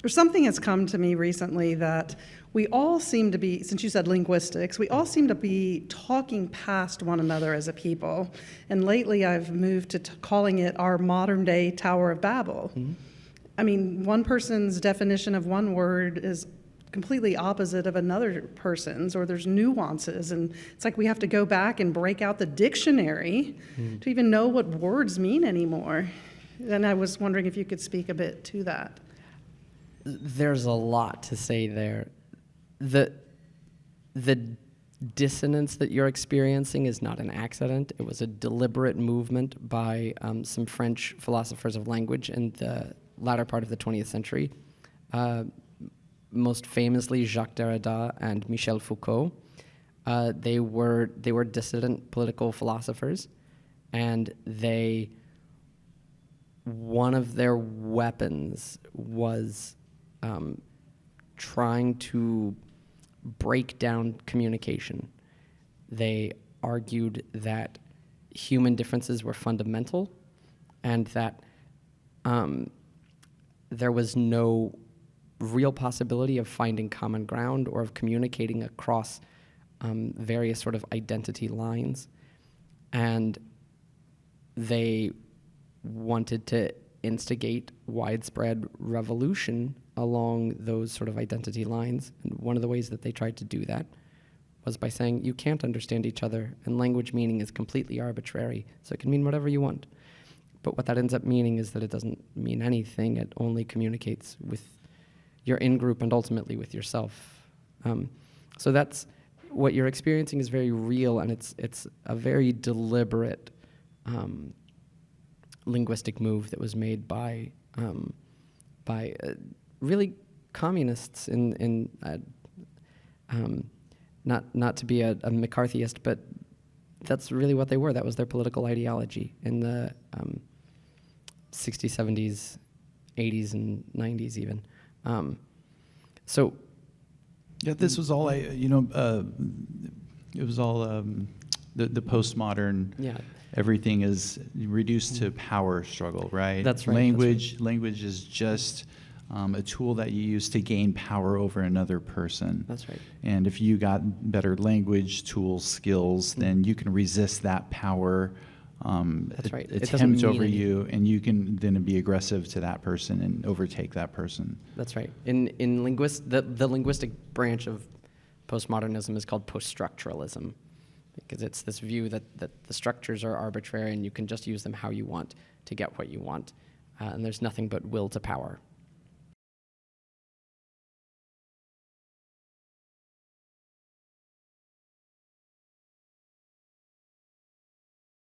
there's something that's come to me recently that we all seem to be, since you said linguistics, we all seem to be talking past one another as a people. And lately I've moved to calling it our modern day Tower of Babel. Mm-hmm. I mean, one person's definition of one word is completely opposite of another person's, or there's nuances, and it's like we have to go back and break out the dictionary to even know what words mean anymore. And I was wondering if you could speak a bit to that. There's a lot to say there. The dissonance that you're experiencing is not an accident. It was a deliberate movement by some French philosophers of language in the latter part of the 20th century. Most famously, Jacques Derrida and Michel Foucault. They were dissident political philosophers, and one of their weapons was trying to break down communication. They argued that human differences were fundamental, and that there was no real possibility of finding common ground or of communicating across various sort of identity lines. And they wanted to instigate widespread revolution along those sort of identity lines. And one of the ways that they tried to do that was by saying you can't understand each other, and language meaning is completely arbitrary, so it can mean whatever you want. But what that ends up meaning is that it doesn't mean anything. It only communicates with your in-group and ultimately with yourself. So that's what you're experiencing is very real, and it's a very deliberate linguistic move that was made by really communists in not to be a McCarthyist, but that's really what they were. That was their political ideology in the 60s, 70s, 80s, and 90s even. This was all it was all the postmodern. Yeah. Everything is reduced to power struggle, right? That's right. Language is just a tool that you use to gain power over another person. That's right. And if you got better language tools, skills, then you can resist that power. That's right. Attempt over you, and you can then be aggressive to that person and overtake that person. That's right. The linguistic branch of postmodernism is called post-structuralism, because it's this view that the structures are arbitrary and you can just use them how you want to get what you want, and there's nothing but will to power.